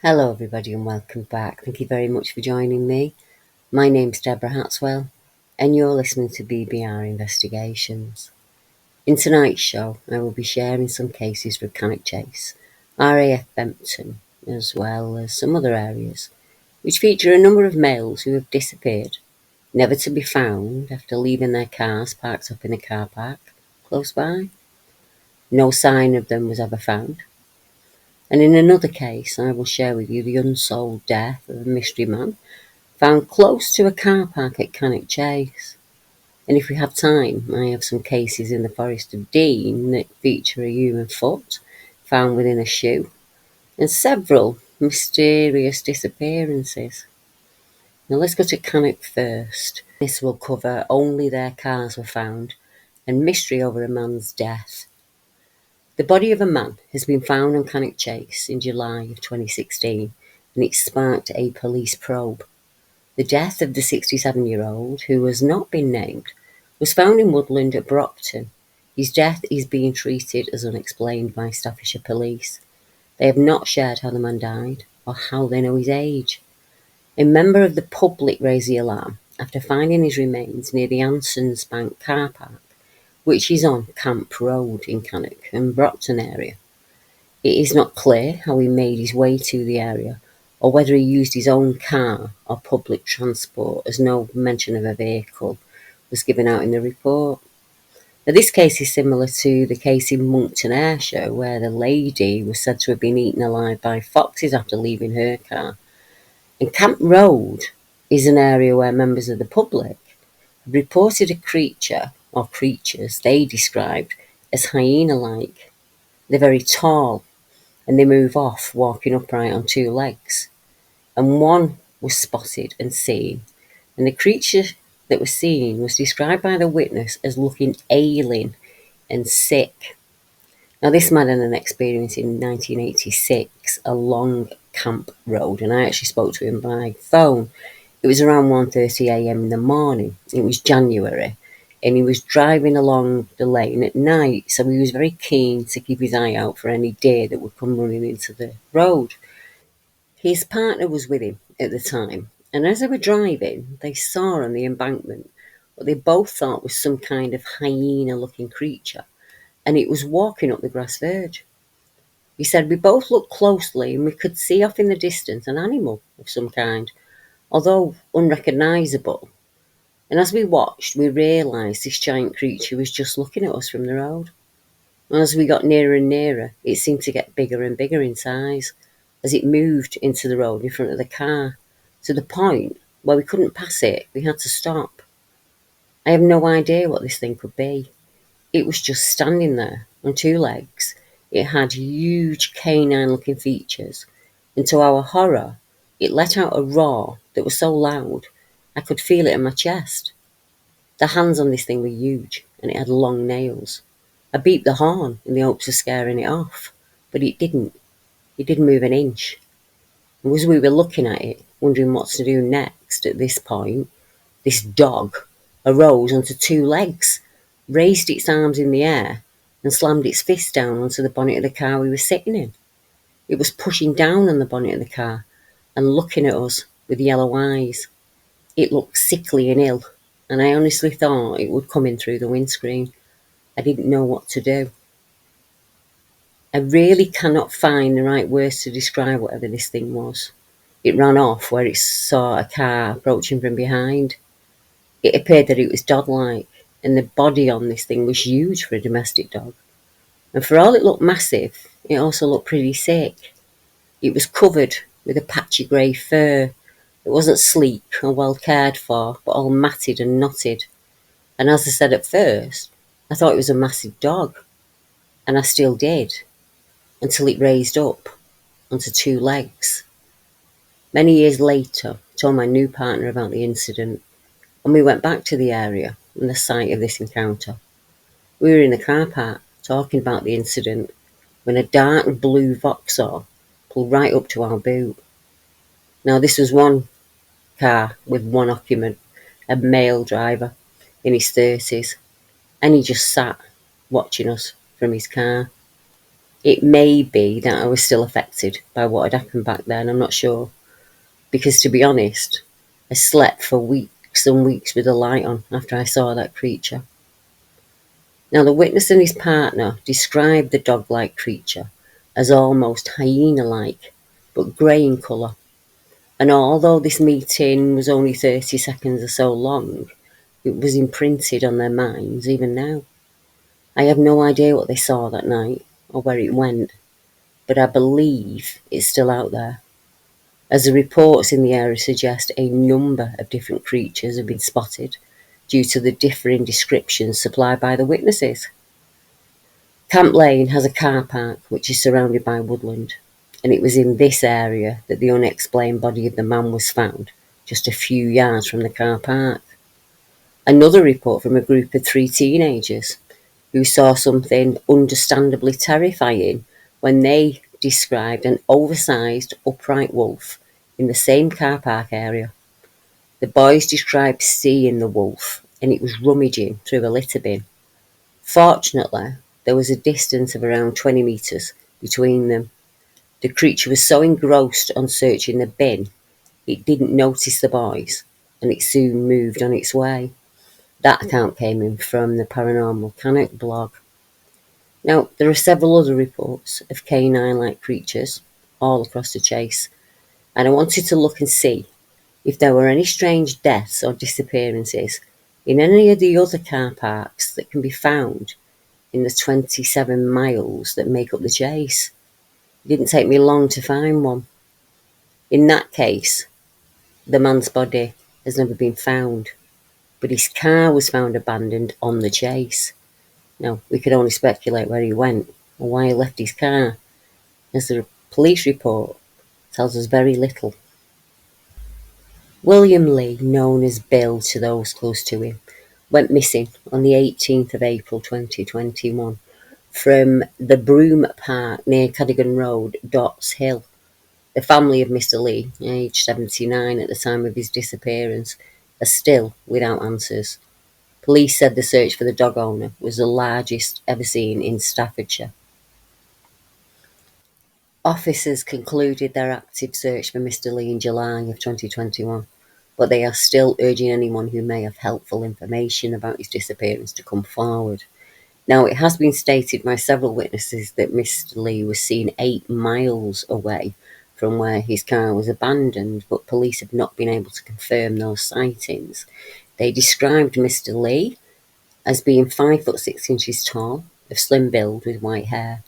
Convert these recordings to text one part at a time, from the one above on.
Hello everybody and welcome back. Thank you very much for joining me. My name's Deborah Hatswell and you're listening to BBR Investigations. In tonight's show I will be sharing some cases from Cannock Chase, RAF Bempton, as well as some other areas, which feature a number of males who have disappeared, never to be found after leaving their cars parked up in a car park close by. No sign of them was ever found. And in another case, I will share with you the unsolved death of a mystery man found close to a car park at Cannock Chase. And if we have time, I have some cases in the Forest of Dean that feature a human foot found within a shoe, and several mysterious disappearances. Now let's go to Cannock first. This will cover only their cars were found and mystery over a man's death. The body of a man has been found on Cannock Chase in July of 2016, and it sparked a police probe. The death of the 67-year-old, who has not been named, was found in woodland at Brockton. His death is being treated as unexplained by Staffordshire Police. They have not shared how the man died or how they know his age. A member of the public raised the alarm after finding his remains near the Anson's Bank car park, which is on Camp Road in Cannock and Brockton area. It is not clear how he made his way to the area or whether he used his own car or public transport, as no mention of a vehicle was given out in the report. Now, this case is similar to the case in Monkton Ayrshire, where the lady was said to have been eaten alive by foxes after leaving her car. And Camp Road is an area where members of the public have reported a creature or creatures they described as hyena-like. They're very tall and they move off walking upright on two legs. And one was spotted and seen, and the creature that was seen was described by the witness as looking ailing and sick. Now this man had an experience in 1986 along Camp Road, and I actually spoke to him by phone. It was around 1:30 a.m. in the morning. It was January, and he was driving along the lane at night, so he was very keen to keep his eye out for any deer that would come running into the road. His partner was with him at the time, and as they were driving, they saw on the embankment what they both thought was some kind of hyena-looking creature, and it was walking up the grass verge. He said, "We both looked closely and we could see off in the distance an animal of some kind, although unrecognisable. And as we watched, we realised this giant creature was just looking at us from the road. And as we got nearer and nearer, it seemed to get bigger and bigger in size as it moved into the road in front of the car, to the point where we couldn't pass it. We had to stop. I have no idea what this thing could be. It was just standing there on two legs. It had huge canine-looking features, and to our horror, it let out a roar that was so loud I could feel it in my chest. The hands on this thing were huge, and it had long nails. I beeped the horn in the hopes of scaring it off, but it didn't. It didn't move an inch. And as we were looking at it, wondering what to do next at this point, this dog arose onto two legs, raised its arms in the air, and slammed its fist down onto the bonnet of the car we were sitting in. It was pushing down on the bonnet of the car and looking at us with yellow eyes. It looked sickly and ill, and I honestly thought it would come in through the windscreen. I didn't know what to do. I really cannot find the right words to describe whatever this thing was. It ran off where it saw a car approaching from behind. It appeared that it was dog-like, and the body on this thing was huge for a domestic dog. And for all it looked massive, it also looked pretty sick. It was covered with a patchy grey fur. It wasn't sleek or well cared for, but all matted and knotted. And as I said at first, I thought it was a massive dog. And I still did, until it raised up onto two legs. Many years later, I told my new partner about the incident, and we went back to the area and the site of this encounter. We were in the car park talking about the incident when a dark blue Vauxhall pulled right up to our boot. Now this was one car with one occupant, a male driver in his 30s, and he just sat watching us from his car. It may be that I was still affected by what had happened back then, I'm not sure. Because to be honest, I slept for weeks and weeks with the light on after I saw that creature. Now, the witness and his partner described the dog-like creature as almost hyena-like, but grey in colour. And although this meeting was only 30 seconds or so long, it was imprinted on their minds even now. I have no idea what they saw that night or where it went, but I believe it's still out there, as the reports in the area suggest a number of different creatures have been spotted due to the differing descriptions supplied by the witnesses. Camp Lane has a car park which is surrounded by woodland, and it was in this area that the unexplained body of the man was found, just a few yards from the car park. Another report from a group of 3 teenagers who saw something understandably terrifying when they described an oversized upright wolf in the same car park area. The boys described seeing the wolf, and it was rummaging through a litter bin. Fortunately, there was a distance of around 20 metres between them. The creature was so engrossed on searching the bin, it didn't notice the boys, and it soon moved on its way. That account came in from the Paranormal Cannock blog. Now, there are several other reports of canine-like creatures all across the chase, and I wanted to look and see if there were any strange deaths or disappearances in any of the other car parks that can be found in the 27 miles that make up the chase. It didn't take me long to find one. In that case, the man's body has never been found, but his car was found abandoned on the chase. Now, we could only speculate where he went or why he left his car, as the police report tells us very little. William Lee, known as Bill to those close to him, went missing on the 18th of April 2021 from the Broom Park near Cadogan Road, Dots Hill. The family of Mr. Lee, aged 79 at the time of his disappearance, are still without answers. Police said the search for the dog owner was the largest ever seen in Staffordshire. Officers concluded their active search for Mr. Lee in July of 2021, but they are still urging anyone who may have helpful information about his disappearance to come forward. Now, it has been stated by several witnesses that Mr. Lee was seen 8 miles away from where his car was abandoned, but police have not been able to confirm those sightings. They described Mr. Lee as being 5 foot 6 inches tall, of slim build with white hair.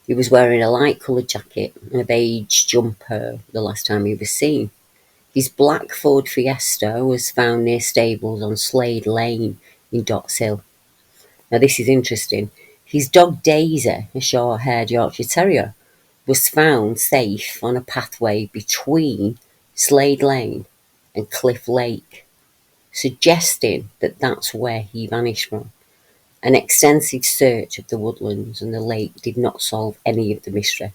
He was wearing a light coloured jacket and a beige jumper the last time he was seen. His black Ford Fiesta was found near stables on Slade Lane in Dots Hill. Now, this is interesting. His dog Daisy, a short-haired Yorkshire Terrier, was found safe on a pathway between Slade Lane and Cliff Lake, suggesting that that's where he vanished from. An extensive search of the woodlands and the lake did not solve any of the mystery,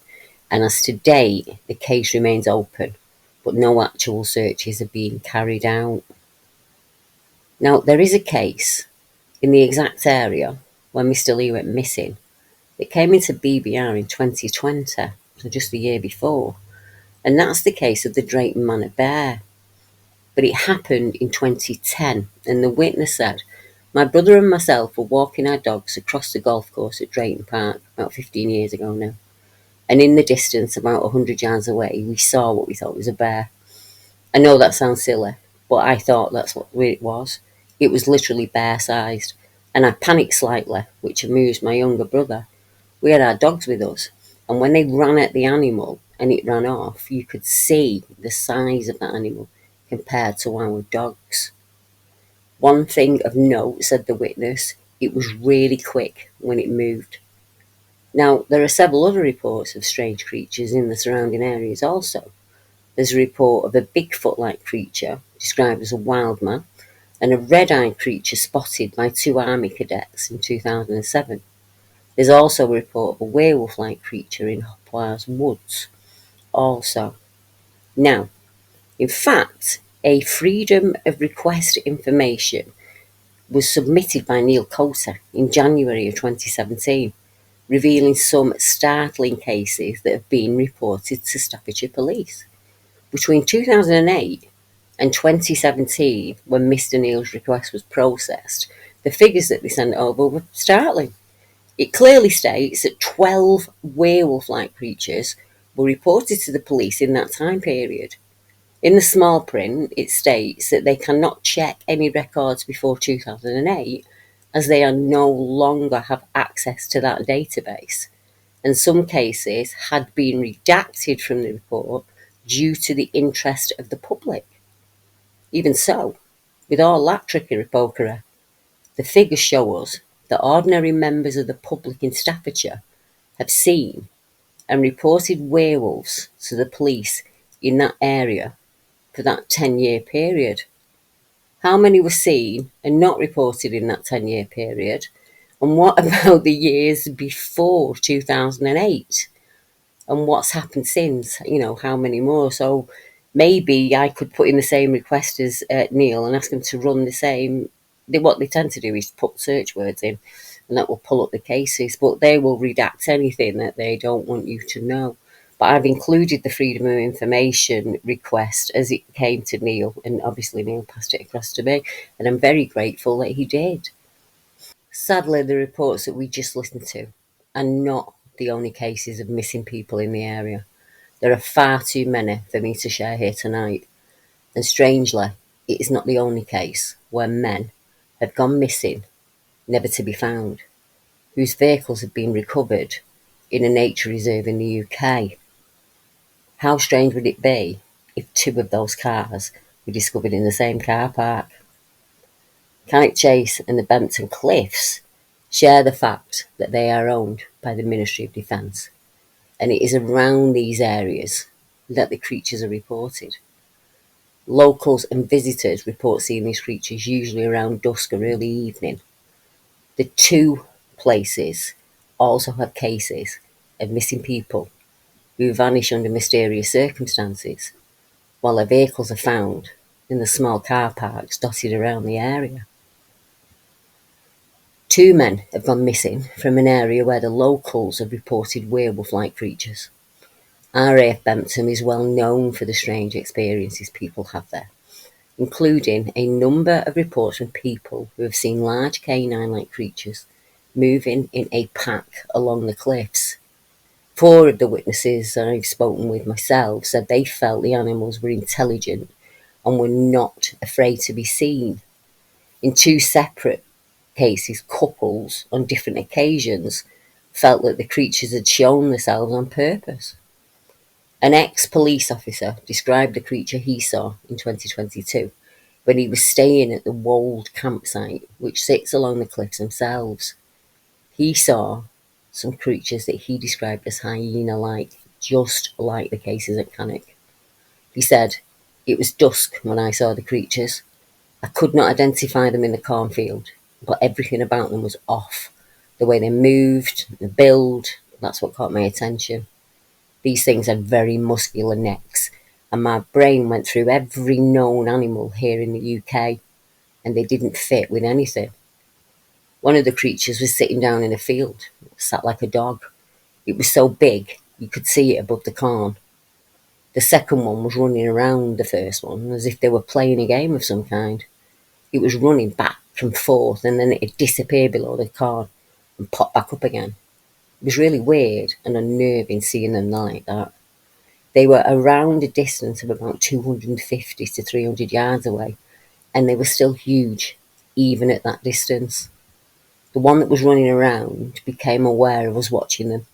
and as to date, the case remains open, but no actual searches are being carried out. Now, there is a case in the exact area where Mr. Lee went missing that came into BBR in 2020, so just the year before, and that's the case of the Drayton Manor Bear. But it happened in 2010, and the witness said, "My brother and myself were walking our dogs across the golf course at Drayton Park about 15 years ago now, and in the distance, about 100 yards away, we saw what we thought was a bear. I know that sounds silly, but I thought that's what it was. It was literally bear-sized, and I panicked slightly, which amused my younger brother. We had our dogs with us, and when they ran at the animal and it ran off, you could see the size of that animal compared to our dogs. One thing of note," said the witness, "it was really quick when it moved." Now, there are several other reports of strange creatures in the surrounding areas also. There's a report of a Bigfoot-like creature, described as a wild man, and a red-eyed creature spotted by 2 army cadets in 2007. There's also a report of a werewolf-like creature in Hopwars Woods also. Now, in fact, a Freedom of Request information was submitted by Neil Coulter in January of 2017, revealing some startling cases that have been reported to Staffordshire Police. Between 2008 and 2017, when Mr. Neal's request was processed, the figures that they sent over were startling. It clearly states that 12 werewolf-like creatures were reported to the police in that time period. In the small print, it states that they cannot check any records before 2008 as they are no longer have access to that database, and some cases had been redacted from the report due to the interest of the public. Even so, with all that trickery pokery, the figures show us that ordinary members of the public in Staffordshire have seen and reported werewolves to the police in that area for that 10-year period. How many were seen and not reported in that 10-year period? And what about the years before 2008? And what's happened since? How many more? So maybe I could put in the same request as Neil and ask him to run the same. What they tend to do is put search words in, and that will pull up the cases, but they will redact anything that they don't want you to know. But I've included the Freedom of Information request as it came to Neil, and obviously Neil passed it across to me, and I'm very grateful that he did. Sadly, the reports that we just listened to are not the only cases of missing people in the area. There are far too many for me to share here tonight, and strangely, it is not the only case where men have gone missing, never to be found, whose vehicles have been recovered in a nature reserve in the UK. How strange would it be if two of those cars were discovered in the same car park? Cannock Chase and the Bempton Cliffs share the fact that they are owned by the Ministry of Defence, and it is around these areas that the creatures are reported. Locals and visitors report seeing these creatures usually around dusk or early evening. The two places also have cases of missing people who vanish under mysterious circumstances, while their vehicles are found in the small car parks dotted around the area. Two men have gone missing from an area where the locals have reported werewolf-like creatures. RAF Bunker is well known for the strange experiences people have there, including a number of reports from people who have seen large canine-like creatures moving in a pack along the cliffs. 4 of the witnesses I've spoken with myself said they felt the animals were intelligent and were not afraid to be seen. In 2 separate cases, couples on different occasions felt that the creatures had shown themselves on purpose. An ex-police officer described the creature he saw in 2022 when he was staying at the Wold campsite, which sits along the cliffs themselves. He saw some creatures that he described as hyena-like, just like the cases at Cannock. He said, "It was dusk when I saw the creatures. I could not identify them in the cornfield, but everything about them was off. The way they moved, the build, that's what caught my attention. These things had very muscular necks, and my brain went through every known animal here in the UK, and they didn't fit with anything. One of the creatures was sitting down in a field, sat like a dog. It was so big, you could see it above the corn. The second one was running around the first one, as if they were playing a game of some kind. It was running back and forth, and then it'd disappear below the corn and pop back up again. It was really weird and unnerving seeing them like that. They were around a distance of about 250 to 300 yards away, and they were still huge, even at that distance. The one that was running around became aware of us watching them.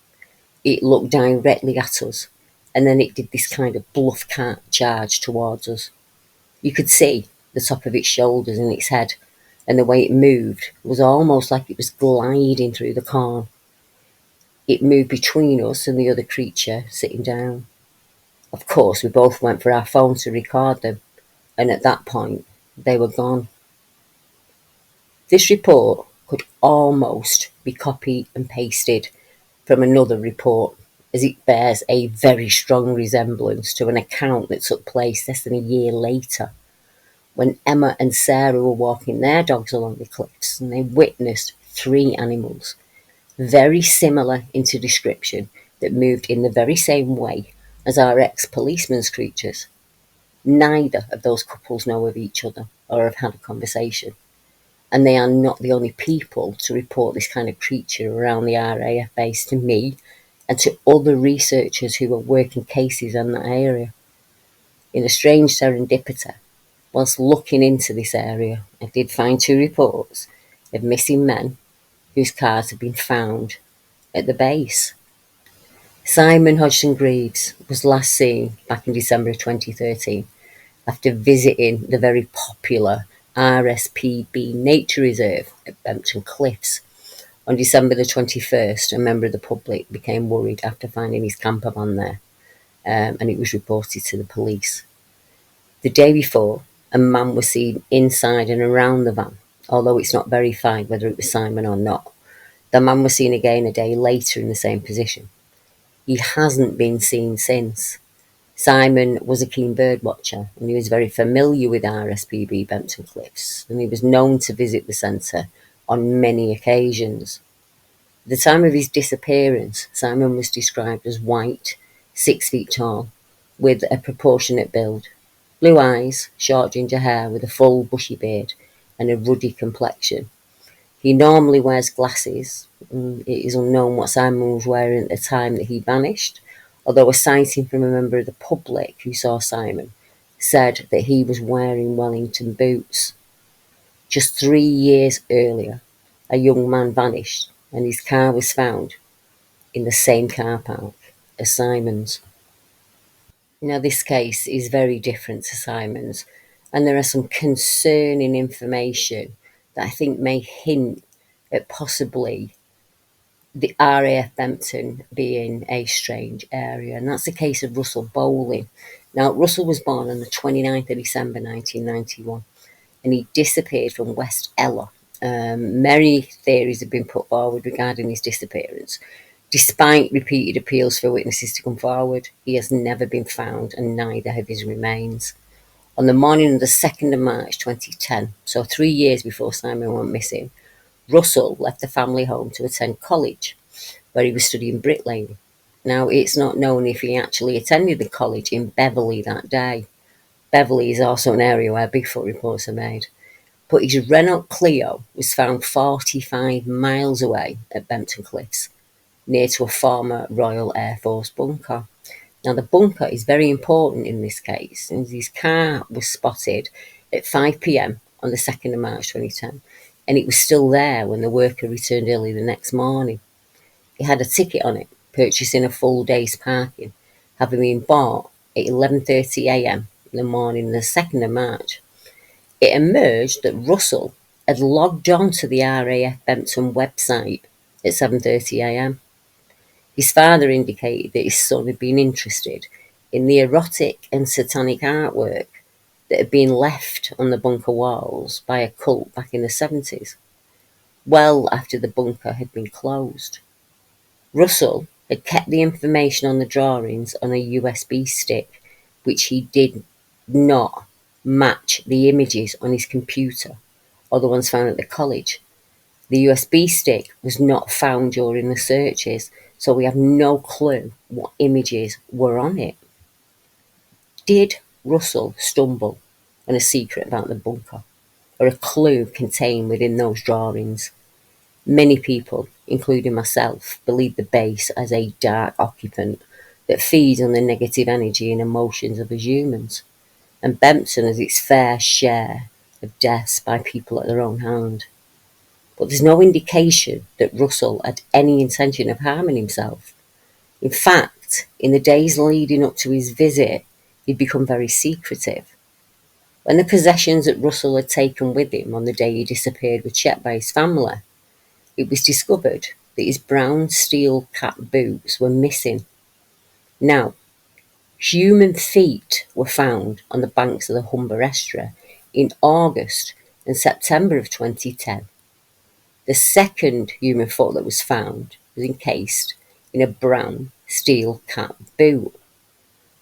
It looked directly at us, and then it did this kind of bluff charge towards us. You could see the top of its shoulders and its head, and the way it moved was almost like it was gliding through the corn. It moved between us and the other creature sitting down. Of course, we both went for our phones to record them, and at that point, they were gone. This report could almost be copied and pasted from another report, as it bears a very strong resemblance to an account that took place less than a year later, when Emma and Sarah were walking their dogs along the cliffs, and they witnessed 3 animals very similar into description, that moved in the very same way as our ex-policeman's creatures. Neither of those couples know of each other or have had a conversation, and they are not the only people to report this kind of creature around the RAF base to me and to other researchers who are working cases in that area. In a strange serendipity, whilst looking into this area, I did find 2 reports of missing men whose cars had been found at the base. Simon Hodgson Greaves was last seen back in December of 2013 after visiting the very popular RSPB Nature Reserve at Bempton Cliffs. On December the 21st, a member of the public became worried after finding his camper van there, and it was reported to the police. The day before, a man was seen inside and around the van, although it's not verified whether it was Simon or not. The man was seen again a day later in the same position. He hasn't been seen since. Simon was a keen bird watcher, and he was very familiar with RSPB Bempton Cliffs, and he was known to visit the centre on many occasions. At the time of his disappearance, Simon was described as white, 6 feet tall, with a proportionate build, blue eyes, short ginger hair with a full bushy beard, and a ruddy complexion. He normally wears glasses. It is unknown what Simon was wearing at the time that he vanished, although a sighting from a member of the public who saw Simon said that he was wearing Wellington boots. Just 3 years earlier, a young man vanished and his car was found in the same car park as Simon's. Now, this case is very different to Simon's, and there are some concerning information that I think may hint at possibly the RAF Bempton being a strange area, and that's the case of Russell Bowling. Now, Russell was born on the 29th of December 1991, and he disappeared from West Ella. Many theories have been put forward regarding his disappearance. Despite repeated appeals for witnesses to come forward, he has never been found, and neither have his remains. On the morning of the 2nd of March 2010, so 3 years before Simon went missing, Russell left the family home to attend college, where he was studying bricklaying. Now, it's not known if he actually attended the college in Beverley that day. Beverley is also an area where Bigfoot reports are made. But his Renault Clio was found 45 miles away at Bempton Cliffs, near to a former Royal Air Force bunker. Now, the bunker is very important in this case, and his car was spotted at 5 p.m. on the 2nd of March 2010, and it was still there when the worker returned early the next morning. It had a ticket on it, purchasing a full day's parking, having been bought at 11:30 a.m. in the morning of the 2nd of March. It emerged that Russell had logged on to the RAF Bempton website at 7:30 a.m. His father indicated that his son had been interested in the erotic and satanic artwork that had been left on the bunker walls by a cult back in the 70s, well after the bunker had been closed. Russell had kept the information on the drawings on a USB stick, which he did not match the images on his computer or the ones found at the college. The USB stick was not found during the searches, so we have no clue what images were on it. Did Russell stumble on a secret about the bunker, or a clue contained within those drawings? Many people, including myself, believe the base as a dark occupant that feeds on the negative energy and emotions of us humans, and Bempton has its fair share of deaths by people at their own hand. But there's no indication that Russell had any intention of harming himself. In fact, in the days leading up to his visit, he'd become very secretive. When the possessions that Russell had taken with him on the day he disappeared were checked by his family, it was discovered that his brown steel cap boots were missing. Now, human feet were found on the banks of the Humber Estuary in August and September of 2010. The second human foot that was found was encased in a brown steel cap boot.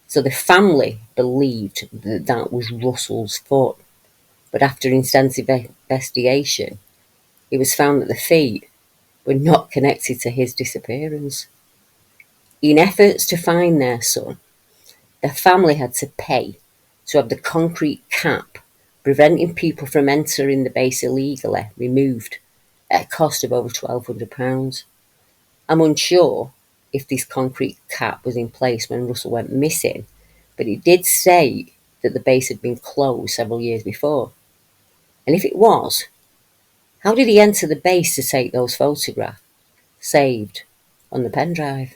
So the family believed that that was Russell's foot. But after extensive investigation, it was found that the feet were not connected to his disappearance. In efforts to find their son, the family had to pay to have the concrete cap preventing people from entering the base illegally removed at a cost of over £1,200. I'm unsure if this concrete cap was in place when Russell went missing, but it did say that the base had been closed several years before. And if it was, how did he enter the base to take those photographs saved on the pen drive?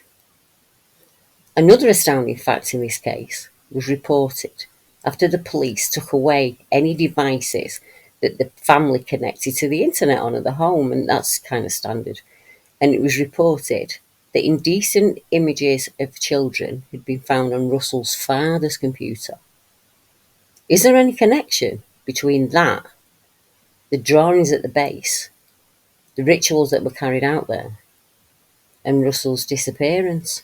Another astounding fact in this case was reported after the police took away any devices that the family connected to the internet on at the home, and that's kind of standard. And it was reported that indecent images of children had been found on Russell's father's computer. Is there any connection between that, the drawings at the base, the rituals that were carried out there, and Russell's disappearance?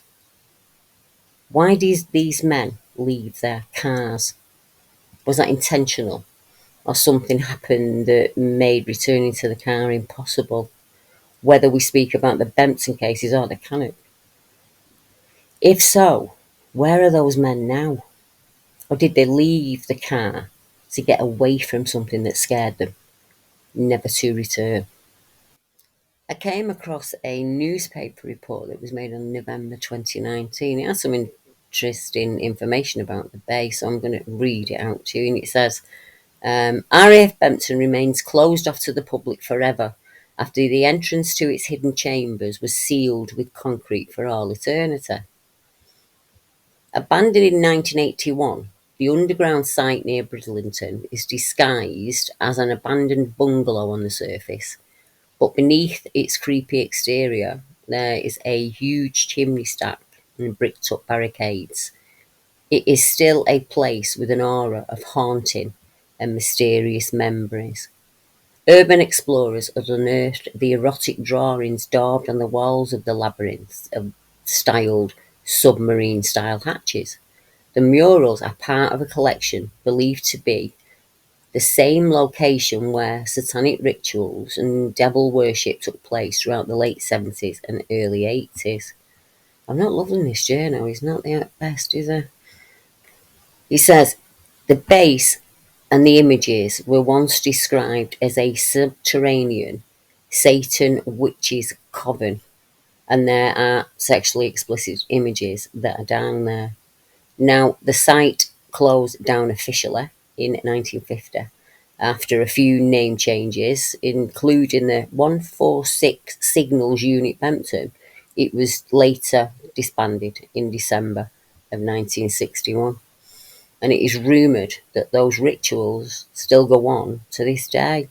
Why did these men leave their cars? Was that intentional? Or something happened that made returning to the car impossible? Whether we speak about the Bempton cases or the Cannock. If so, where are those men now? Or did they leave the car to get away from something that scared them, never to return? I came across a newspaper report that was made in November 2019. It has some interesting information about the base, so I'm going to read it out to you. And it says, RAF Bempton remains closed off to the public forever after the entrance to its hidden chambers was sealed with concrete for all eternity. Abandoned in 1981, the underground site near Bridlington is disguised as an abandoned bungalow on the surface. But beneath its creepy exterior, there is a huge chimney stack and bricked up barricades. It is still a place with an aura of haunting and mysterious memories. Urban explorers have unearthed the erotic drawings daubed on the walls of the labyrinth of styled submarine-style hatches. The murals are part of a collection believed to be the same location where satanic rituals and devil worship took place throughout the late 70s and early 80s. I'm not loving this journal, he's not the best, is he? He says, the base and the images were once described as a subterranean Satan witches coven, and there are sexually explicit images that are down there. Now, the site closed down officially in 1950 after a few name changes, including the 146 Signals Unit Bempton. It was later disbanded in December of 1961. And it is rumoured that those rituals still go on to this day.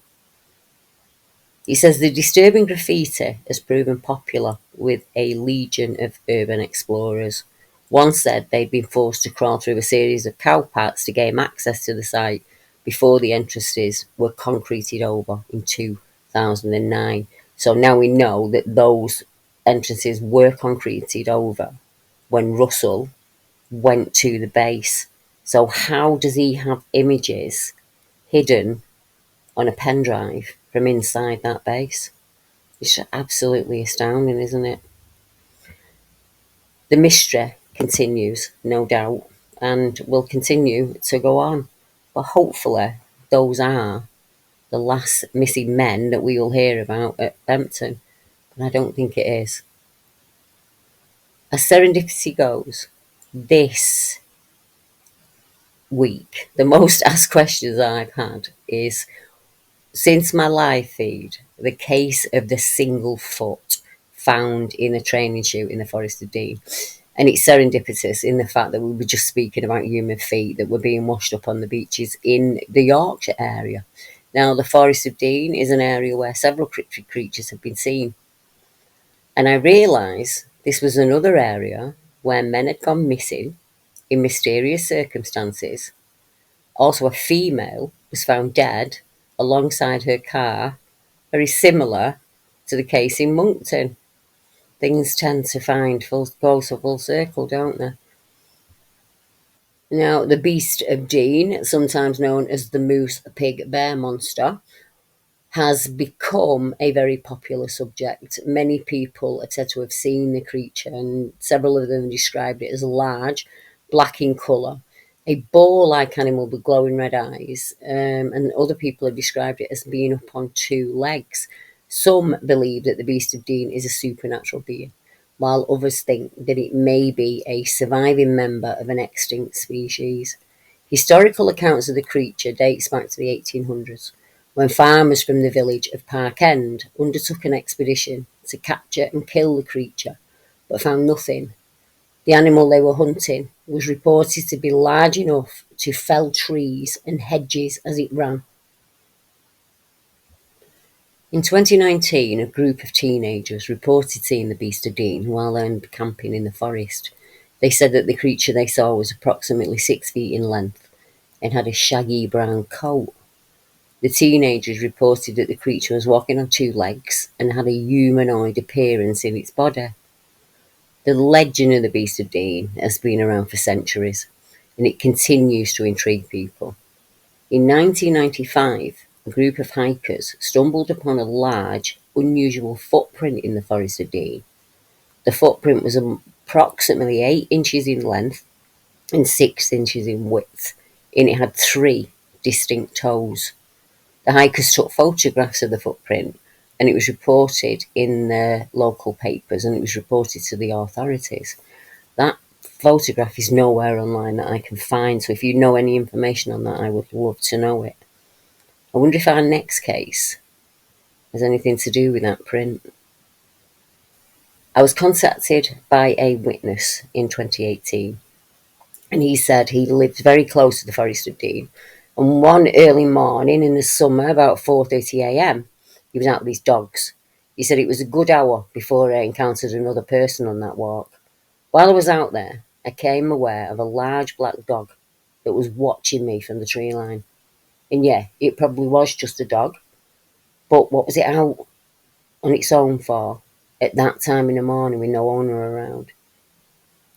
He says the disturbing graffiti has proven popular with a legion of urban explorers. One said they'd been forced to crawl through a series of carparks to gain access to the site before the entrances were concreted over in 2009. So now we know that those entrances were concreted over when Russell went to the base. So how does he have images hidden on a pen drive from inside that base? It's absolutely astounding, isn't it? The mystery continues, no doubt, and will continue to go on. But hopefully those are the last missing men that we will hear about at Bempton. And I don't think it is. As serendipity goes, this week, the most asked questions I've had is, since my live feed, the case of the single foot found in a training chute in the Forest of Dean. And it's serendipitous in the fact that we were just speaking about human feet that were being washed up on the beaches in the Yorkshire area. Now, the Forest of Dean is an area where several cryptid creatures have been seen. And I realised this was another area where men had gone missing in mysterious circumstances. Also, a female was found dead alongside her car, very similar to the case in Moncton. Things tend to go full circle, don't they? Now, the Beast of Dean, sometimes known as the Moose Pig Bear Monster, has become a very popular subject. Many people are said to have seen the creature, and several of them described it as large, black in colour, a boar-like animal with glowing red eyes, and other people have described it as being up on two legs. Some believe that the Beast of Dean is a supernatural being, while others think that it may be a surviving member of an extinct species. Historical accounts of the creature dates back to the 1800s, when farmers from the village of Park End undertook an expedition to capture and kill the creature, but found nothing. The animal they were hunting was reported to be large enough to fell trees and hedges as it ran. In 2019, a group of teenagers reported seeing the Beast of Dean while they were camping in the forest. They said that the creature they saw was approximately 6 feet in length and had a shaggy brown coat. The teenagers reported that the creature was walking on two legs and had a humanoid appearance in its body. The legend of the Beast of Dean has been around for centuries, and it continues to intrigue people. In 1995, a group of hikers stumbled upon a large, unusual footprint in the Forest of Dean. The footprint was approximately 8 inches in length and 6 inches in width, and it had 3 distinct toes. The hikers took photographs of the footprint, and it was reported in the local papers, and it was reported to the authorities. That photograph is nowhere online that I can find, so if you know any information on that, I would love to know it. I wonder if our next case has anything to do with that print. I was contacted by a witness in 2018, and he said he lived very close to the Forest of Dean. And one early morning in the summer, about 4:30 a.m, he was out with his dogs. He said it was a good hour before I encountered another person on that walk. While I was out there, I came aware of a large black dog that was watching me from the tree line. And yeah, it probably was just a dog, but what was it out on its own for at that time in the morning with no owner around?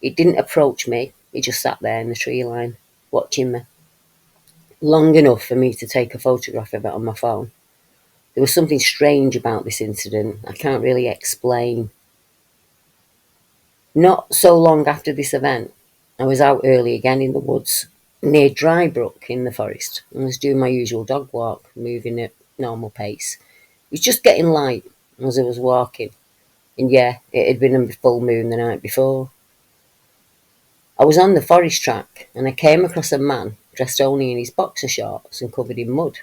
It didn't approach me, it just sat there in the tree line, watching me. Long enough for me to take a photograph of it on my phone. There was something strange about this incident I can't really explain. Not so long after this event, I was out early again in the woods near Drybrook in the forest, and was doing my usual dog walk, moving at normal pace. It was just getting light as I was walking, and yeah, it had been a full moon the night before. I was on the forest track, and I came across a man dressed only in his boxer shorts and covered in mud,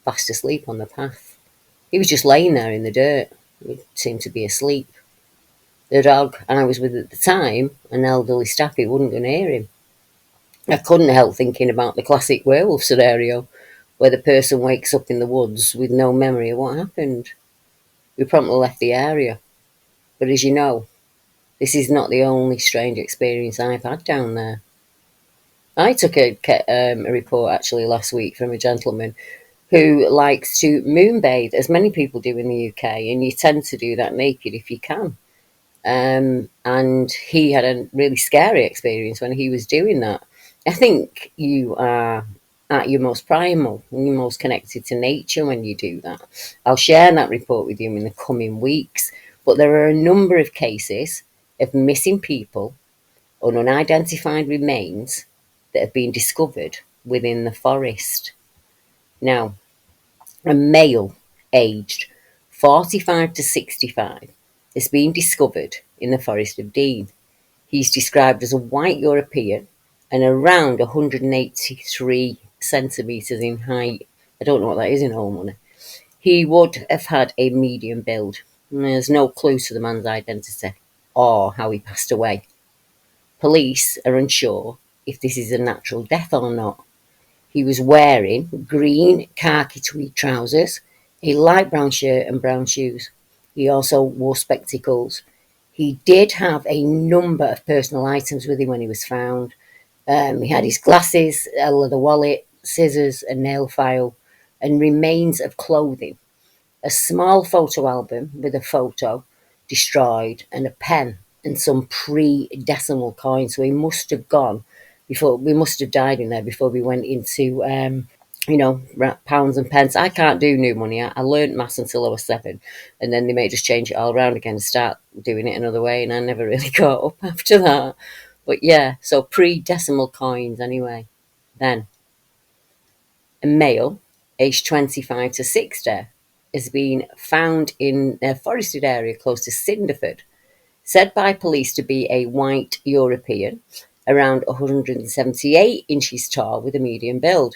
fast asleep on the path. He was just laying there in the dirt. He seemed to be asleep. The dog I was with at the time, an elderly staffy, wouldn't go near him. I couldn't help thinking about the classic werewolf scenario, where the person wakes up in the woods with no memory of what happened. We promptly left the area. But as you know, this is not the only strange experience I've had down there. I took a report actually last week from a gentleman who likes to moonbathe, as many people do in the UK, and you tend to do that naked if you can. And he had a really scary experience when he was doing that. I think you are at your most primal, and you're most connected to nature when you do that. I'll share that report with you in the coming weeks, but there are a number of cases of missing people or unidentified remains that have been discovered within the forest. Now, a male aged 45 to 65 has been discovered in the Forest of Dean. He's described as a white European and around 183 centimetres in height. I don't know what that is in whole money. He would have had a medium build. There's no clue to the man's identity or how he passed away. Police are unsure if this is a natural death or not. He was wearing green khaki tweed trousers, a light brown shirt and brown shoes. He also wore spectacles. He did have a number of personal items with him when he was found. He had his glasses, a leather wallet, scissors, a nail file, and remains of clothing. A small photo album with a photo destroyed, and a pen and some pre-decimal coins. So he must have gone before, we must have died in there before we went into pounds and pence. I can't do new money. I learned maths until I was 7, and then they made us change it all around again and start doing it another way, and I never really got up after that. But yeah, so pre-decimal coins anyway. Then a male, aged 25 to 60, has been found in a forested area close to Cinderford, said by police to be a white European, around 178 inches tall with a medium build.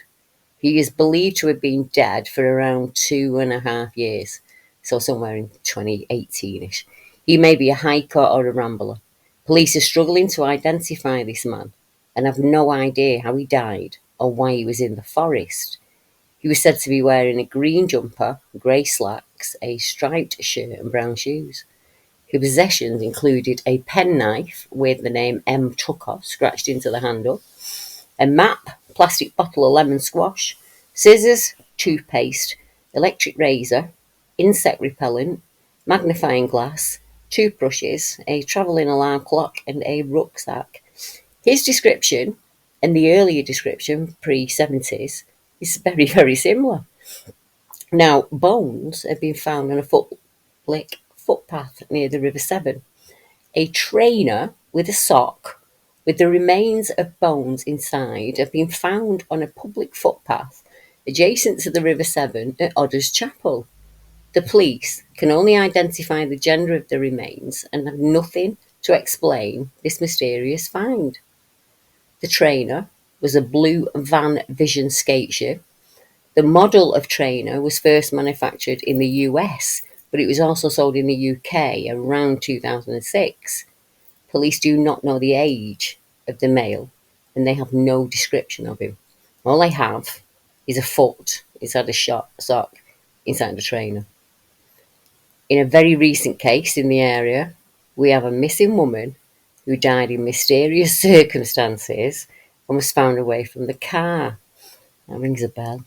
He is believed to have been dead for around 2.5 years, so somewhere in 2018-ish. He may be a hiker or a rambler. Police are struggling to identify this man and have no idea how he died or why he was in the forest. He was said to be wearing a green jumper, grey slacks, a striped shirt and brown shoes. His possessions included a penknife with the name M. Tucker scratched into the handle, a map, plastic bottle of lemon squash, scissors, toothpaste, electric razor, insect repellent, magnifying glass, toothbrushes, a travelling alarm clock, and a rucksack. His description and the earlier description, pre-70s, is very, very similar. Now, bones have been found on a public footpath near the River Severn. A trainer with a sock with the remains of bones inside have been found on a public footpath adjacent to the River Severn at Odders Chapel. The police can only identify the gender of the remains and have nothing to explain this mysterious find. The trainer was a blue Van Vision skate shoe. The model of trainer was first manufactured in the US, but it was also sold in the UK around 2006. Police do not know the age of the male, and they have no description of him. All they have is a foot inside a sock inside a trainer. In a very recent case in the area, we have a missing woman who died in mysterious circumstances and was found away from the car. That rings a bell.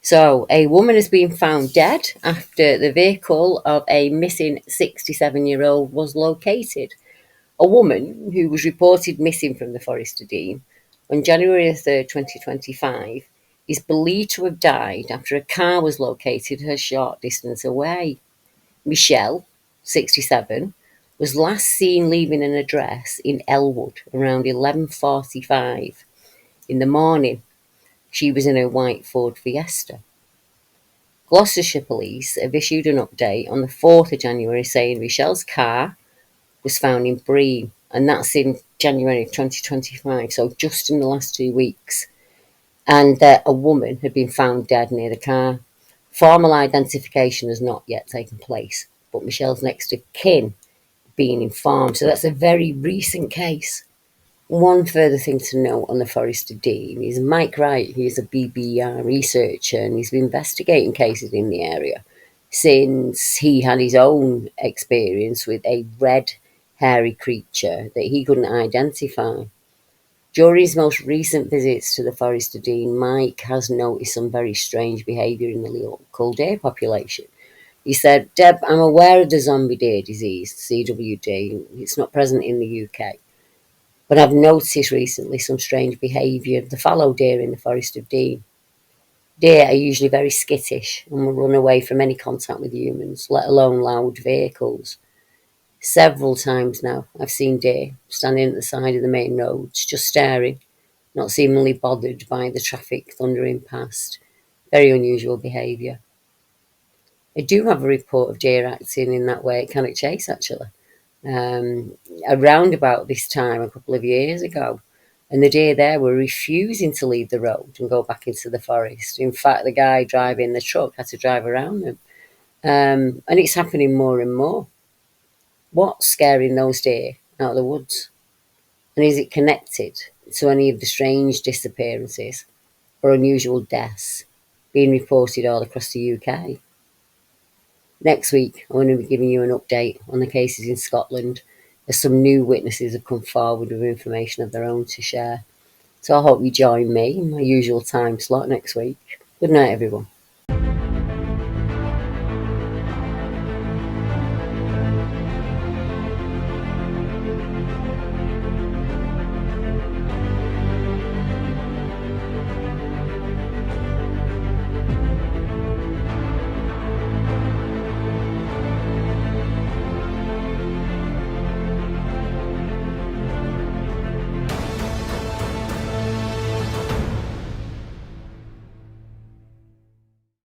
So, a woman has been found dead after the vehicle of a missing 67-year-old was located. A woman who was reported missing from the Forest of Dean on January 3rd, 2025, is believed to have died after a car was located a short distance away. Michelle, 67, was last seen leaving an address in Elwood around 11:45 in the morning. She was in a white Ford Fiesta. Gloucestershire Police have issued an update on the 4th of January saying Michelle's car was found in Bream, and that's in January 2025, so just in the last 2 weeks, and that a woman had been found dead near the car. Formal identification has not yet taken place, but Michelle's next of kin being informed, so that's a very recent case. One further thing to note on the Forest of Dean is Mike Wright, who is a BBR researcher, and he's been investigating cases in the area since he had his own experience with a red, hairy creature that he couldn't identify. During his most recent visits to the Forest of Dean, Mike has noticed some very strange behaviour in the local deer population. He said, "Deb, I'm aware of the zombie deer disease, CWD. It's not present in the UK. But I've noticed recently some strange behaviour of the fallow deer in the Forest of Dean. Deer are usually very skittish and will run away from any contact with humans, let alone loud vehicles. Several times now I've seen deer standing at the side of the main roads, just staring, not seemingly bothered by the traffic thundering past. Very unusual behaviour." I do have a report of deer acting in that way at Cannock Chase, actually, around about this time a couple of years ago. And the deer there were refusing to leave the road and go back into the forest. In fact, the guy driving the truck had to drive around them. And it's happening more and more. What's scaring those deer out of the woods? And is it connected to any of the strange disappearances or unusual deaths being reported all across the UK? Next week, I'm going to be giving you an update on the cases in Scotland as some new witnesses have come forward with information of their own to share. So I hope you join me in my usual time slot next week. Good night, everyone.